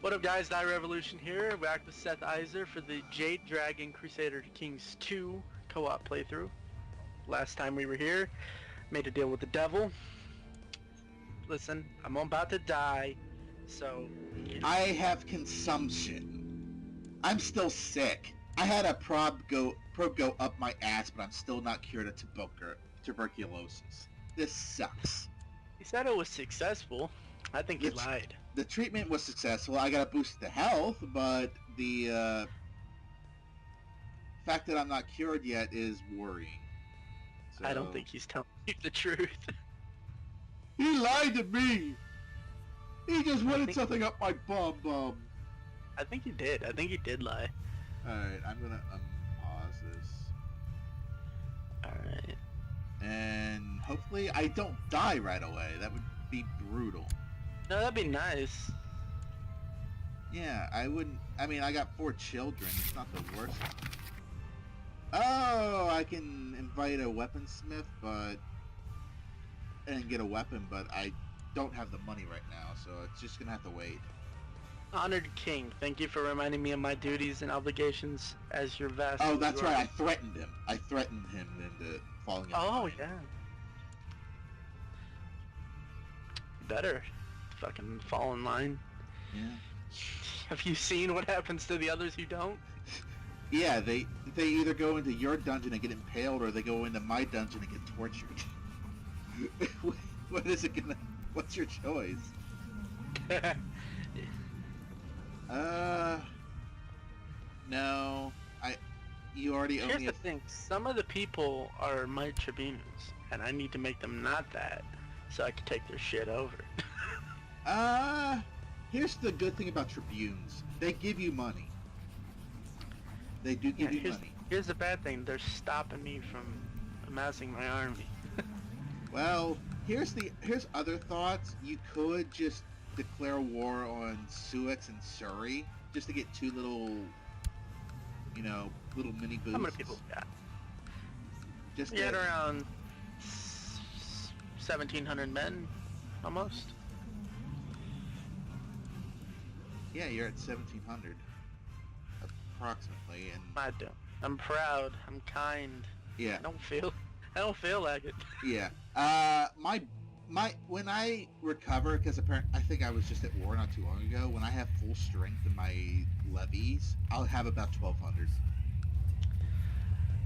What up guys, Die Revolution here, back with Seth Iser for the Jade Dragon Crusader Kings 2 co-op playthrough. Last time we were here, made a deal with the devil. Listen, I'm about to die, so... I have consumption. I'm still sick. I had a probe go up my ass, but I'm still not cured of tuberculosis. This sucks. He said it was successful. I think he lied. The treatment was successful. I got a boost to health, but the fact that I'm not cured yet is worrying. So... I don't think he's telling you the truth. He lied to me! He just wanted something up my bum. I think he did. I think he did lie. Alright, I'm gonna unpause this. Alright. And hopefully I don't die right away. That would be brutal. No, that'd be nice. Yeah, I wouldn't... I mean, I got 4 children. It's not the worst. Oh, I can invite a weaponsmith, but... and get a weapon, but I don't have the money right now, so it's just gonna have to wait. Honored King, thank you for reminding me of my duties and obligations as your vassal. Oh, that's right, I threatened him. I threatened him into falling in line. Yeah. Better fucking fall in line. Yeah. Have you seen what happens to the others who don't? Yeah, they either go into your dungeon and get impaled, or they go into my dungeon and get tortured. What is it gonna... what's your choice? No. You already owe me... Here's the thing, some of the people are my tribunes, and I need to make them not that, so I can take their shit over. Here's the good thing about tribunes. They give you money. They do give you money. Here's the bad thing, they're stopping me from amassing my army. Well, here's other thoughts. You could just declare war on Suex and Surrey, just to get 2 little, you know, little mini boosts. How many people we got? Just at around 1,700 men, almost. Yeah, you're at 1,700, approximately, and... I'm proud. I'm kind. Yeah. I don't feel like it. Yeah. When I recover, because apparently I think I was just at war not too long ago. When I have full strength in my levies, I'll have about 1,200.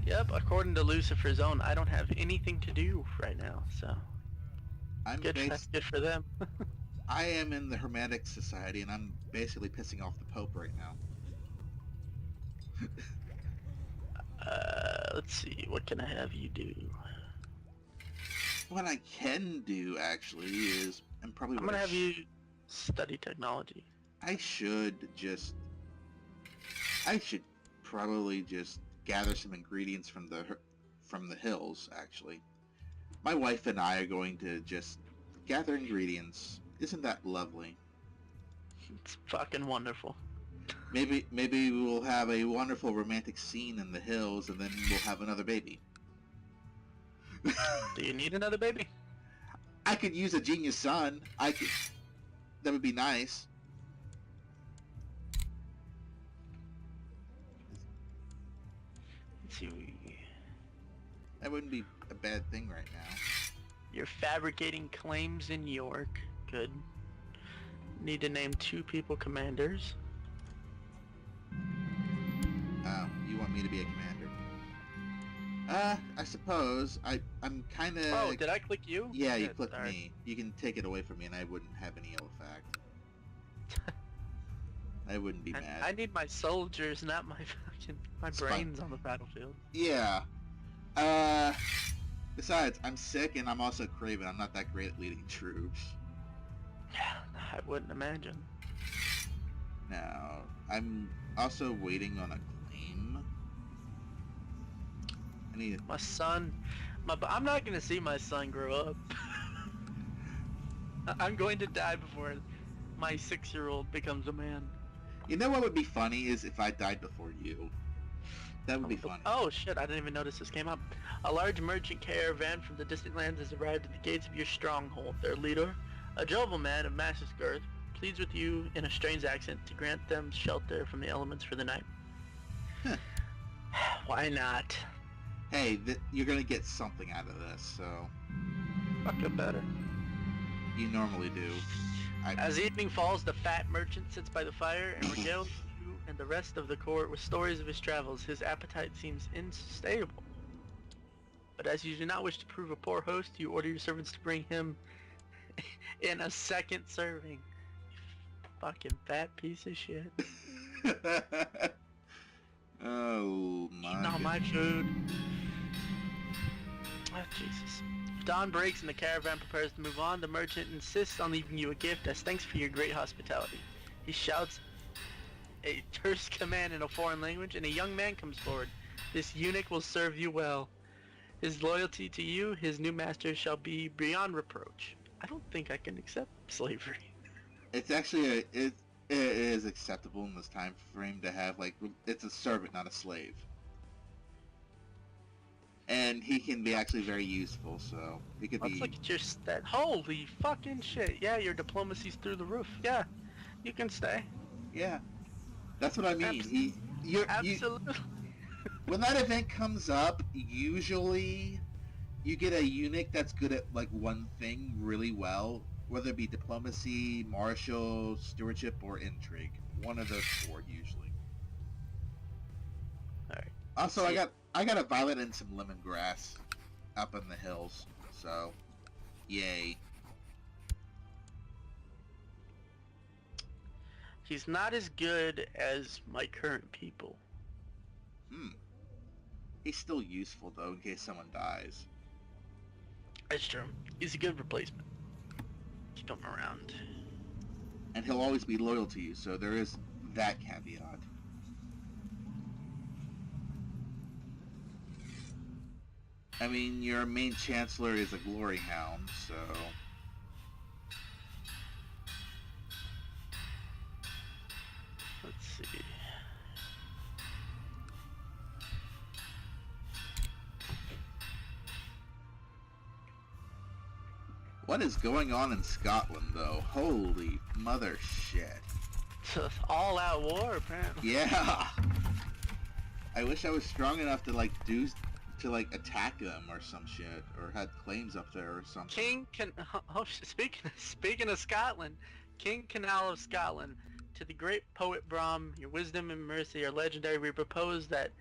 Yep. According to Lucifer's Own, I don't have anything to do right now, so. That's good for them. I am in the Hermetic Society, and I'm basically pissing off the Pope right now. Let's see, what can I have you do? What I can do, actually, is... I'm gonna have you study technology. I should probably just gather some ingredients from the hills, actually. My wife and I are going to just gather ingredients. Isn't that lovely? It's fucking wonderful. Maybe we'll have a wonderful romantic scene in the hills, and then we'll have another baby. Do you need another baby? I could use a genius son. That would be nice. Let's see. That wouldn't be a bad thing right now. You're fabricating claims in York. Good. Need to name 2 people commanders. You want me to be a commander? I suppose. I'm kind of... Oh, did I click you? Yeah, you clicked me. You can take it away from me and I wouldn't have any ill effect. I wouldn't be mad. I need my soldiers, not my brains on the battlefield. Yeah. Besides, I'm sick and I'm also craven. I'm not that great at leading troops. Yeah, I wouldn't imagine. Now, I'm also waiting on a claim. I need my son. I'm not gonna see my son grow up. I'm going to die before my 6-year-old becomes a man. You know what would be funny is if I died before you. That would be funny. Oh shit, I didn't even notice this came up. A large merchant caravan from the distant lands has arrived at the gates of your stronghold. Their leader, a jovial man of massive girth, pleads with you in a strange accent to grant them shelter from the elements for the night. Huh. Why not? Hey, you're gonna get something out of this, so... Fucking better. You normally do. As evening falls, the fat merchant sits by the fire and regales you and the rest of the court with stories of his travels. His appetite seems unstable. But as you do not wish to prove a poor host, you order your servants to bring him in a second serving. You fucking fat piece of shit. Oh my. Eating all my food. Oh, Jesus. Dawn breaks and the caravan prepares to move on. The merchant insists on leaving you a gift as thanks for your great hospitality. He shouts a terse command in a foreign language and a young man comes forward. This eunuch will serve you well. His loyalty to you, his new master, shall be beyond reproach. I don't think I can accept slavery. It's actually it is acceptable in this time frame to have, like, it's a servant, not a slave. And he can be actually very useful, so he could be... Let's look at your stat. Holy fucking shit. Yeah, your diplomacy's through the roof. Yeah, you can stay. Yeah. That's what I mean. Absolutely. When that event comes up, usually you get a eunuch that's good at, like, one thing really well, whether it be diplomacy, martial, stewardship, or intrigue. One of those four, usually. Alright. Also, I got a violet and some lemongrass up in the hills, so yay. He's not as good as my current people. He's still useful, though, in case someone dies. That's true. He's a good replacement. Keep him around. And he'll always be loyal to you, so there is that caveat. I mean, your main chancellor is a glory hound, so... Let's see. What is going on in Scotland, though? Holy mother shit. All-out war, apparently. Yeah! I wish I was strong enough to, like, attack them or some shit, or had claims up there or something. Speaking of Scotland, King Canal of Scotland, to the great poet Brom, your wisdom and mercy are legendary. We propose that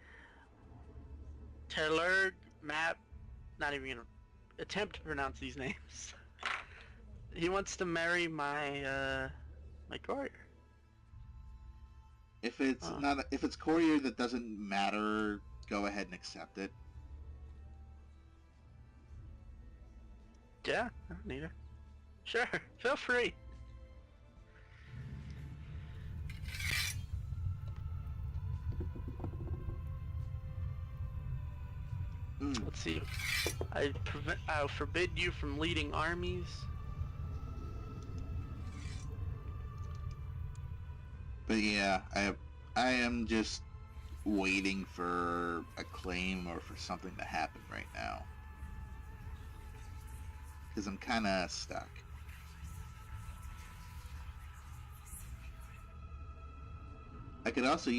Terlerg Map, not even gonna attempt to pronounce these names. He wants to marry my courier. If it's if it's courier that doesn't matter, go ahead and accept it. Yeah, I don't need her. Sure, feel free. Let's see. I'll forbid you from leading armies. But yeah, I am just waiting for a claim or for something to happen right now. Because I'm kind of stuck. I could also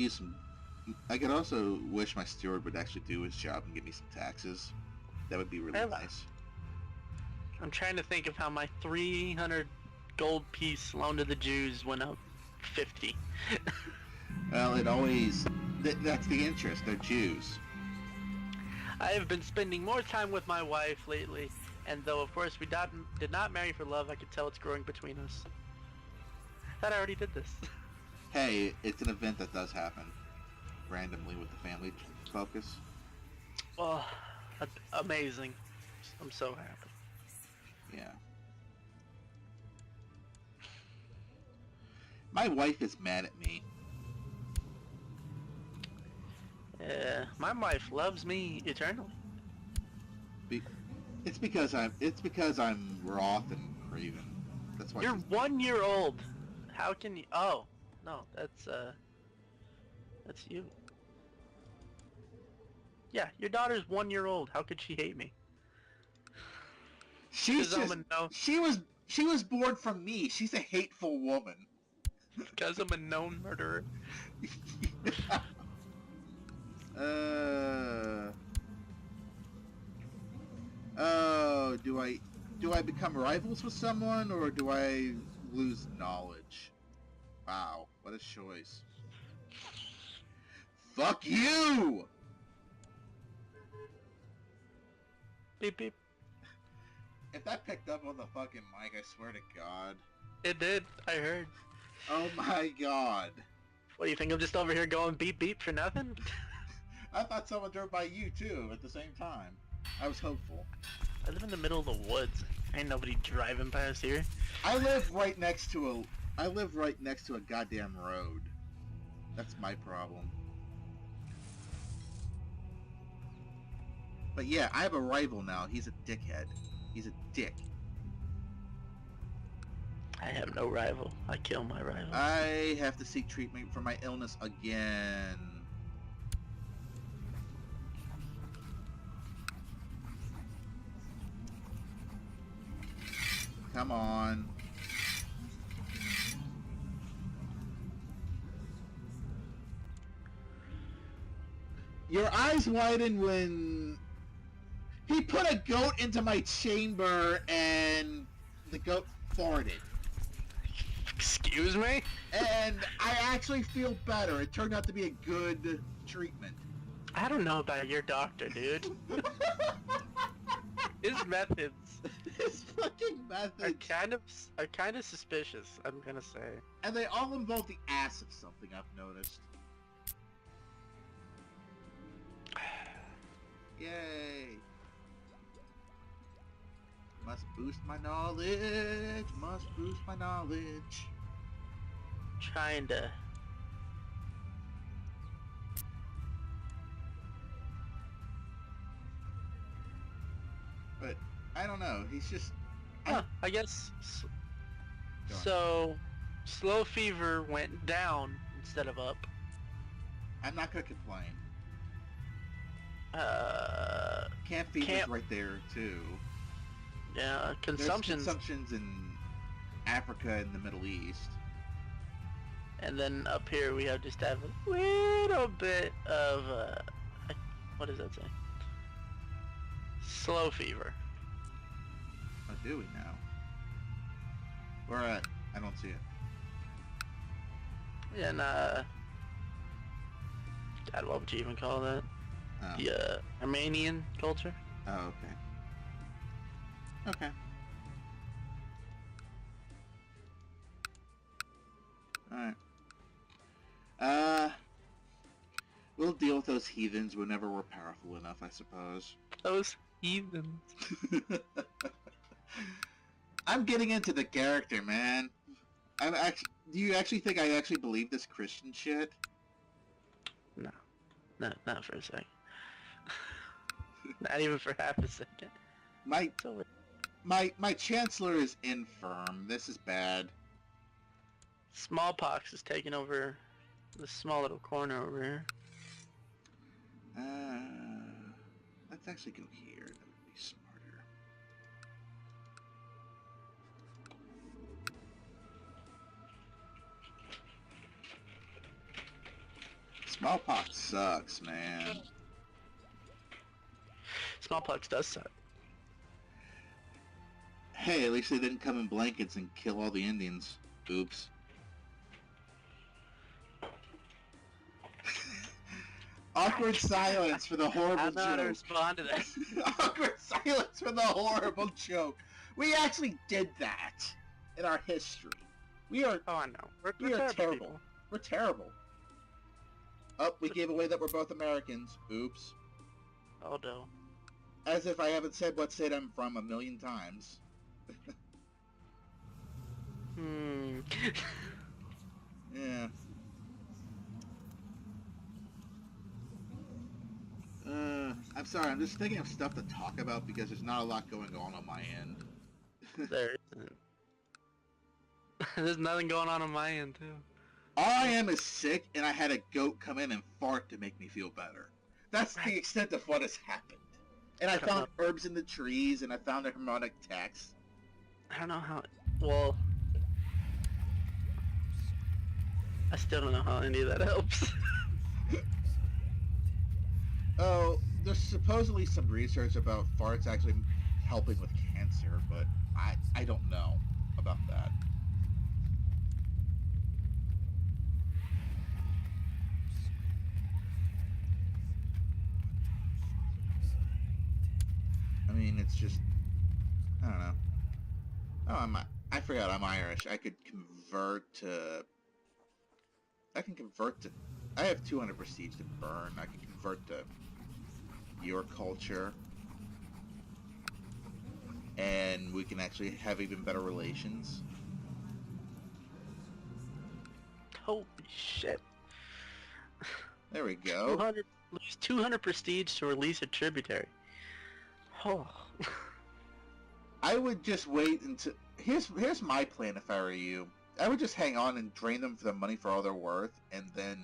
wish my steward would actually do his job and give me some taxes. That would be really nice. I'm trying to think of how my 300 gold piece loan to the Jews went up 50. Well, it always... that's the interest. They're Jews. I have been spending more time with my wife lately, and though of course we did not marry for love, I could tell it's growing between us. I thought I already did this. Hey, it's an event that does happen randomly with the family focus. Well, amazing. I'm so happy. Yeah. My wife is mad at me. My wife loves me eternally. It's because I'm wroth and craven. That's why. You're 1 year old. How can you? Oh, no, that's you. Yeah, your daughter's 1 year old. How could she hate me? She was She was born from me. She's a hateful woman. Because I'm a known murderer. Oh, do I become rivals with someone, or do I lose knowledge? Wow, what a choice. Fuck you! Beep beep. If that picked up on the fucking mic, I swear to God. It did. I heard. Oh my God. What do you think? I'm just over here going beep beep for nothing? I thought someone drove by you too at the same time. I was hopeful. I live in the middle of the woods. Ain't nobody driving past here. I live right next to a goddamn road. That's my problem. But yeah, I have a rival now. He's a dickhead. He's a dick. I have no rival. I kill my rival. I have to seek treatment for my illness again. Come on. Your eyes widen when he put a goat into my chamber and the goat farted. Excuse me? And I actually feel better. It turned out to be a good treatment. I don't know about your doctor, dude. His methods His fucking methods are kind of suspicious, I'm gonna say. And they all involve the ass of something, I've noticed. Yay! Must boost my knowledge. Must boost my knowledge. Trying to. But I don't know. He's just. I guess. So, slow fever went down instead of up. I'm not gonna complain. Camp fever's Camp. right there too. Yeah, There's consumption's. consumptions in Africa and the Middle East. And then up here we have just have a little bit of, what does that say? Slow fever. Oh, do we now? Where at? I don't see it. And, God, what would you even call that? Oh. The, Armenian culture? Oh, okay. Okay. Alright. We'll deal with those heathens whenever we're powerful enough, I suppose. Those heathens. I'm getting into the character, man. Do you actually think I actually believe this Christian shit? No. Not for a second. Not even for half a second. My chancellor is infirm. This is bad. Smallpox is taking over this small little corner over here. Let's actually go here. That would be smarter. Smallpox sucks, man. Smallpox does suck. Hey, at least they didn't come in blankets and kill all the Indians. Oops. Awkward silence for the horrible I don't know how to joke. respond to that. Awkward silence for the horrible joke. We actually did that in our history. We are Oh, I know. We're terrible. people. We're terrible. Oh, we gave away that we're both Americans. Oops. Oh, no. As if I haven't said what state I'm from a million times. Yeah. I'm sorry, I'm just thinking of stuff to talk about because there's not a lot going on my end. There isn't. There's nothing going on my end, too. All I am is sick, and I had a goat come in and fart to make me feel better. That's the extent of what has happened. And I found herbs in the trees, and I found a harmonic text. I don't know how Well, I still don't know how any of that helps. Oh, there's supposedly some research about farts actually helping with cancer, but I don't know about that. I mean, it's just, I don't know. Oh, I forgot I'm Irish. I can convert to, I have 200 prestige to burn. I can convert to your culture, and we can actually have even better relations. Holy shit. There we go. 200, lose 200 prestige to release a tributary. Oh. I would just wait until... Here's my plan if I were you. I would just hang on and drain them for the money for all they're worth, and then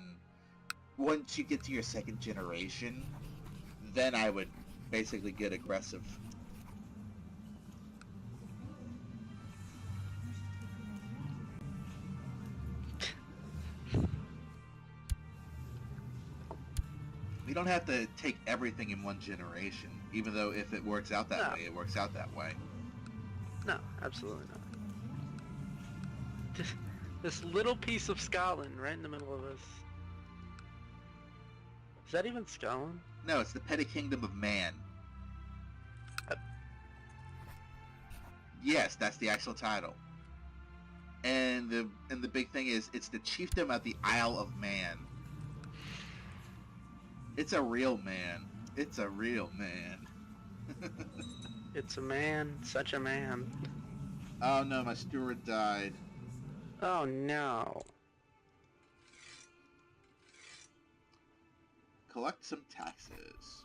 once you get to your second generation, then I would basically get aggressive. You don't have to take everything in one generation, even though if it works out that way, it works out that way. No, absolutely not. This little piece of Scotland right in the middle of us. Is that even Scotland? No, it's the petty kingdom of man. Yes, that's the actual title. And the big thing is, it's the chiefdom of the Isle of Man. It's a real man. It's a real man. It's a man, such a man. Oh no, my steward died. Oh no. Collect some taxes.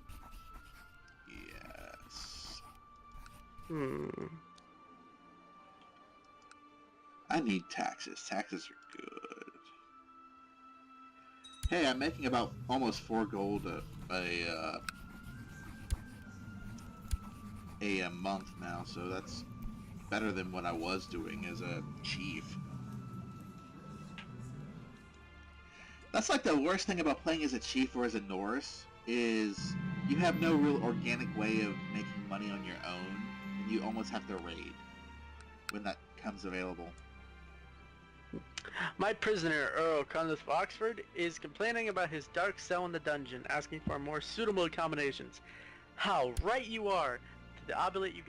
Yes. I need taxes. Taxes are good. Hey, I'm making about almost 4 gold a month now, so that's better than what I was doing as a chief. That's like the worst thing about playing as a chief or as a Norse, is you have no real organic way of making money on your own, and you almost have to raid when that comes available. My prisoner, Earl Conleth of Oxford, is complaining about his dark cell in the dungeon, asking for more suitable accommodations. How right you are! To the obulate you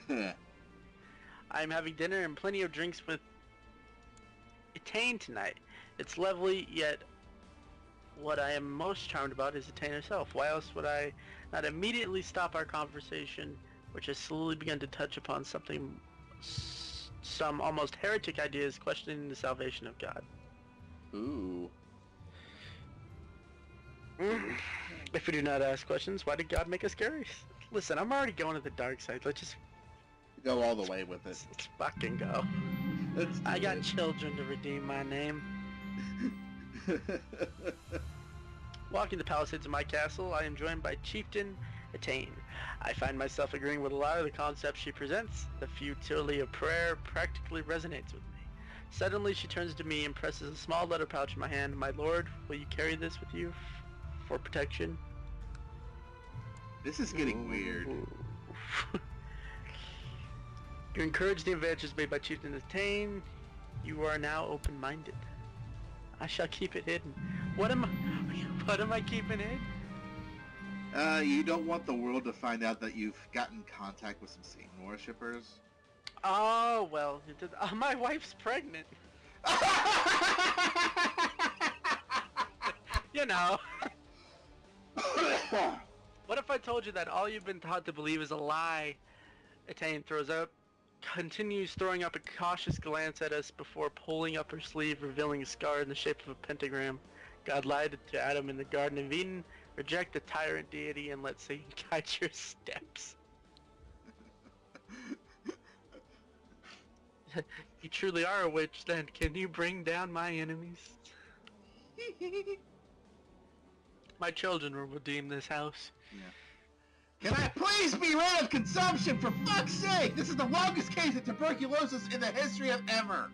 go. I'm having dinner and plenty of drinks with Etain tonight. It's lovely, yet what I am most charmed about is Etain herself. Why else would I not immediately stop our conversation, which has slowly begun to touch upon some almost heretic ideas questioning the salvation of God. Ooh. If we do not ask questions, why did God make us curious? Listen, I'm already going to the dark side. Let's just go all the way with it. Let's fucking go. I got children to redeem my name. Walking the palisades of my castle, I am joined by Chieftain Etain. I find myself agreeing with a lot of the concepts she presents. The futility of prayer practically resonates with me. Suddenly she turns to me and presses a small letter pouch in my hand. My lord, will you carry this with you for protection? This is getting weird. You encourage the advances made by Chieftain Etain. You are now open-minded. I shall keep it hidden. What am I keeping hidden? You don't want the world to find out that you've gotten contact with some Satan worshippers? Oh, well, my wife's pregnant. You know. What if I told you that all you've been taught to believe is a lie? Etain throws up, continues throwing up a cautious glance at us before pulling up her sleeve, revealing a scar in the shape of a pentagram. God lied to Adam in the Garden of Eden. Reject the tyrant deity and let Satan guide your steps. You truly are a witch, then. Can you bring down my enemies? My children will redeem this house. Yeah. Can I please be rid of consumption, for fuck's sake? This is the longest case of tuberculosis in the history of ever.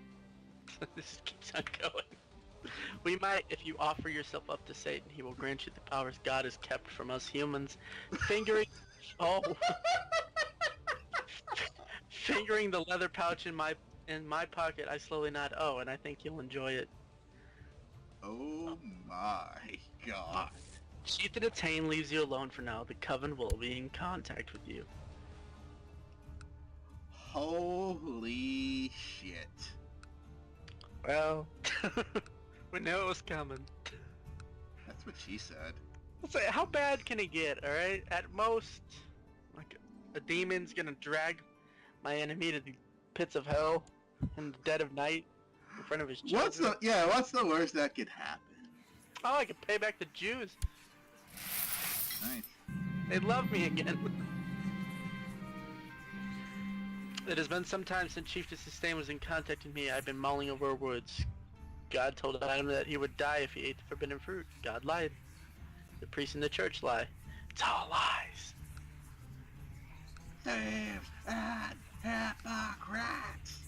This keeps on going. We might, if you offer yourself up to Satan, he will grant you the powers God has kept from us humans. Fingering... Oh. Fingering the leather pouch in my pocket, I slowly nod. Oh, and I think you'll enjoy it. Oh my god. Sheath in its cane leaves you alone for now. The coven will be in contact with you. Holy shit. Well, we knew it was coming. That's what she said. Let's say, how bad can it get, alright? At most, like, a demon's gonna drag my enemy to the pits of hell in the dead of night in front of his children. What's the worst that could happen? Oh, I could pay back the Jews. Nice. They love me again. It has been some time since Chief Sustain was in contact with me. I've been mulling over our words. God told Adam that he would die if he ate the forbidden fruit. God lied. The priests in the church lie. It's all lies. Thieves and hypocrites.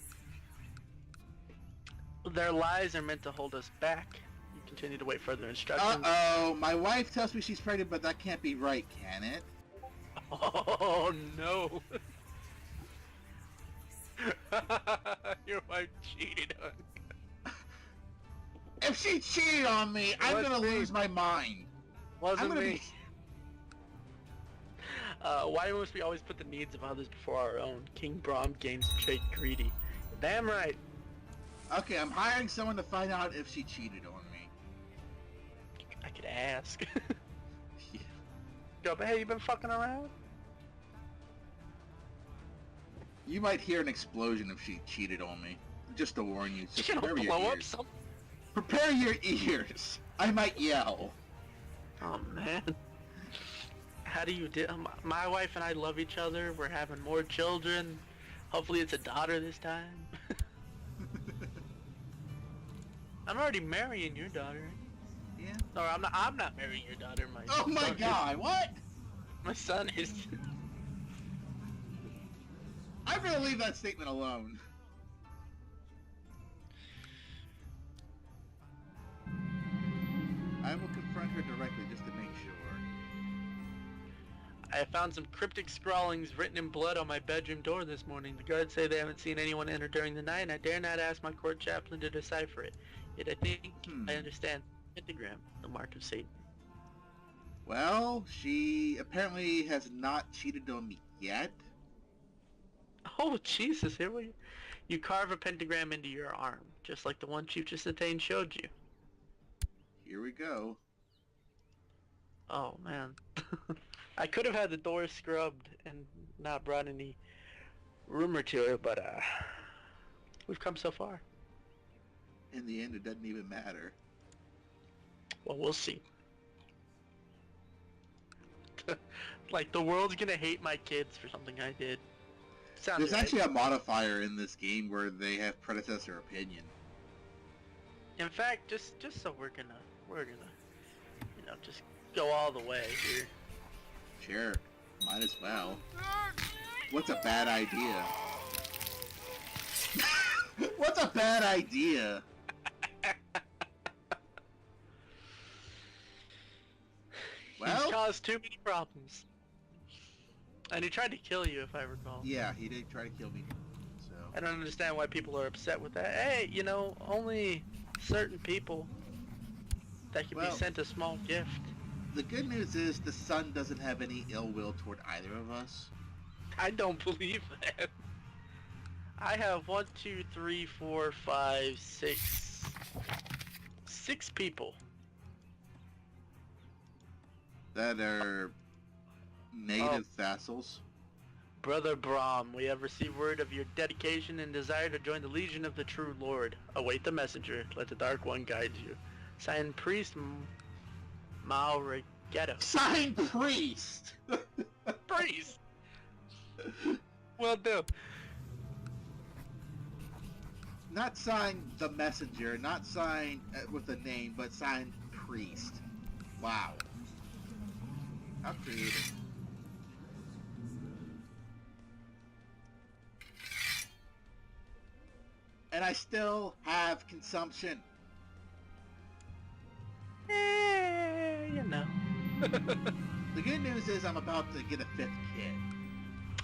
Their lies are meant to hold us back. You continue to wait further instructions. Uh-oh, my wife tells me she's pregnant, but that can't be right, can it? Oh, no. Your wife cheated on you. If she cheated on me, I'm gonna lose my mind. Wasn't me. Why must we always put the needs of others before our own? King Brom gains the trait greedy. Damn right. Okay, I'm hiring someone to find out if she cheated on me. I could ask. Yeah. Go, but hey, you been fucking around? You might hear an explosion if she cheated on me. Just to warn you. So You gonna blow up something? Prepare your ears. I might yell. Oh man. How do you do? My wife and I love each other. We're having more children. Hopefully it's a daughter this time. I'm already marrying your daughter. Yeah. Or I'm not marrying your daughter. Oh my god, what? My son is. I'm gonna leave that statement alone. I will confront her directly just to make sure. I have found some cryptic scrawlings written in blood on my bedroom door this morning. The guards say they haven't seen anyone enter during the night, and I dare not ask my court chaplain to decipher it. Yet I think I understand the pentagram, the mark of Satan. Well, she apparently has not cheated on me yet. Oh, Jesus, here we... You carve a pentagram into your arm, just like the one Chief Justine showed you. Here we go. Oh, man. I could have had the door scrubbed and not brought any rumor to it, but, we've come so far. In the end, it doesn't even matter. Well, we'll see. Like, the world's gonna hate my kids for something I did. Sounds There's right. actually a modifier in this game where they have predecessor opinion. In fact, just so we're gonna, you know, just go all the way here. Sure, might as well. What's a bad idea? What's a bad idea? Well, He's caused too many problems. And he tried to kill you, if I recall. yeah, he did try to kill me. So I don't understand why people are upset with that. Hey, you know, only certain people that can be sent a small gift. the good news is the sun doesn't have any ill will toward either of us. I don't believe that. I have 1, 2, 3, 4, 5, 6 people. That are native vassals. Brother Brom, we have received word of your dedication and desire to join the Legion of the True Lord. Await the messenger. Let the Dark One guide you. Signed, Priest Maurigetto. Signed, Priest! Priest! Well done. Not signed the messenger, not signed with a name, but signed Priest. Wow. How creative. and I still have consumption. You know. The good news is I'm about to get a 5th kid.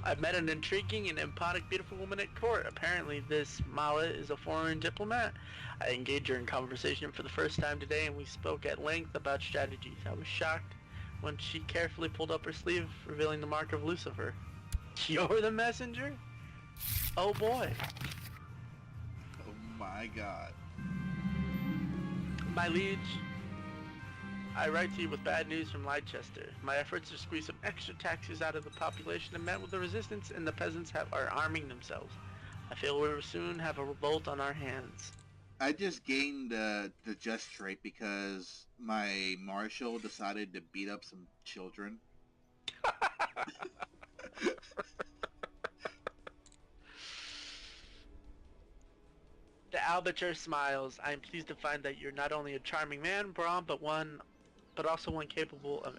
I've met an intriguing and emphatic beautiful woman at court. Apparently this Mala is a foreign diplomat. I engaged her in conversation for the first time today and we spoke at length about strategies. I was shocked when she carefully pulled up her sleeve, revealing the mark of Lucifer. You're the messenger? Oh boy. Oh my god. My liege, I write to you with bad news from Leicester. My efforts to squeeze some extra taxes out of the population have met with the resistance, and the peasants are arming themselves. I feel we will soon have a revolt on our hands. I just gained the just trait because my marshal decided to beat up some children. The Albature smiles. I am pleased to find that you're not only a charming man, Brom, but also one capable of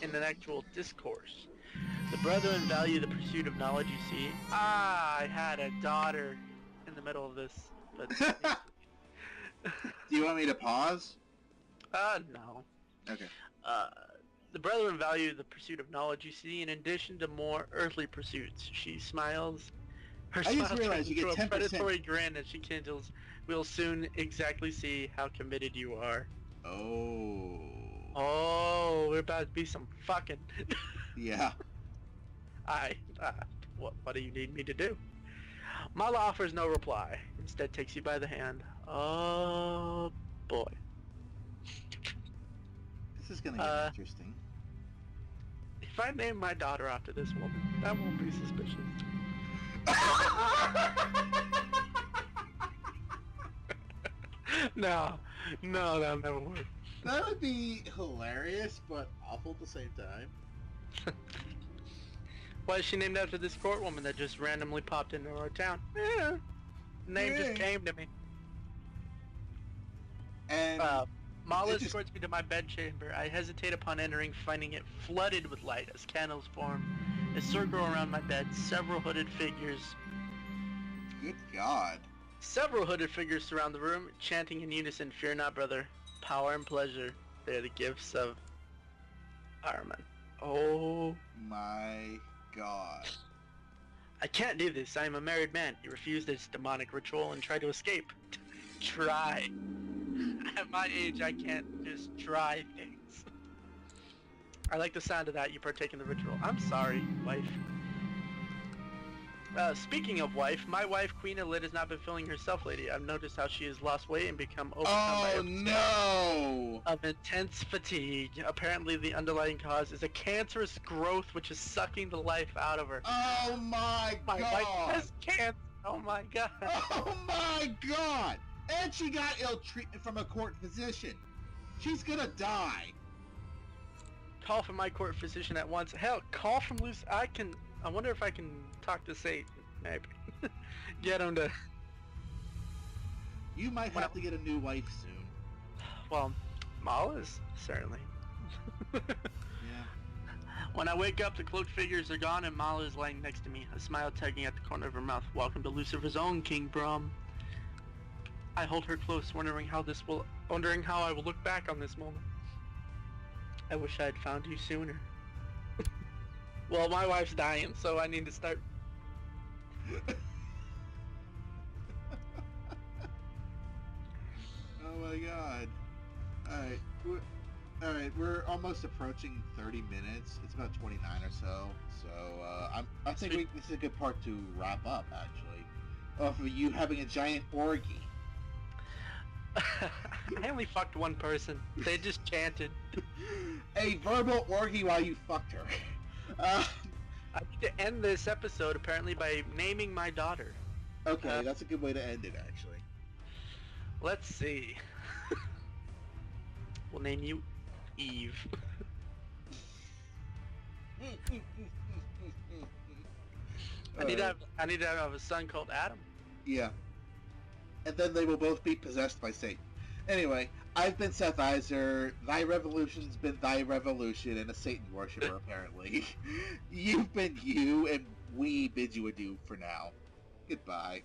intellectual discourse. The brethren value the pursuit of knowledge, you see. I had a daughter in the middle of this, but... Do you want me to pause? No. Okay. The brethren value the pursuit of knowledge, you see, in addition to more earthly pursuits. She smiles. Her I just smile realized you turns get into a 10%. predatory grin as she kindles. We'll soon exactly see how committed you are. Oh. Oh, we're about to be some fucking... Yeah. What do you need me to do? Mala offers no reply. Instead takes you by the hand. Oh, boy. This is gonna get interesting. If I name my daughter after this woman, that won't be suspicious. No, that'll never work. That would be hilarious, but awful at the same time. Why is she named after this court woman that just randomly popped into our town? Yeah. Name just came to me. And Mala escorts me to my bedchamber. I hesitate upon entering, finding it flooded with light as candles form. A circle around my bed, several hooded figures. Good God. Several hooded figures surround the room, chanting in unison, "Fear not, brother. Power and pleasure, they are the gifts of Arman." Oh my God. I can't do this. I am a married man. He refused this demonic ritual and tried to escape. Try. At my age, I can't just try things. I like the sound of that. You partake in the ritual. I'm sorry, wife. Speaking of wife, my wife, Queen Alit, has not been feeling herself lately. I've noticed how she has lost weight and become overcome of intense fatigue. Apparently, the underlying cause is a cancerous growth which is sucking the life out of her. Oh my God! My wife has cancer. Oh my God! Oh my God! And she got ill treatment from a court physician. She's gonna die. Call for my court physician at once. Hell, call from Luce. I wonder if I can talk to Satan. Maybe. Get him to... You might have to get a new wife soon. Well, Mala's, certainly. Yeah. When I wake up, the cloaked figures are gone and Mala is lying next to me, a smile tugging at the corner of her mouth. Welcome to Lucifer's own King Brom. I hold her close, wondering how I will look back on this moment. I wish I had found you sooner. Well, my wife's dying, so I need to start... Oh my God. Alright, we're almost approaching 30 minutes. It's about 29 or so. So, I think this is a good part to wrap up, actually. Of you having a giant orgy. I only fucked one person. They just chanted. A verbal orgy while you fucked her. I need to end this episode, apparently, by naming my daughter. Okay, that's a good way to end it, actually. Let's see. We'll name you Eve. I need to have a son called Adam. Yeah. And then they will both be possessed by Satan. Anyway, I've been Seth Iser. Thy revolution's been thy revolution, and a Satan worshiper, apparently. You've been you, and we bid you adieu for now. Goodbye.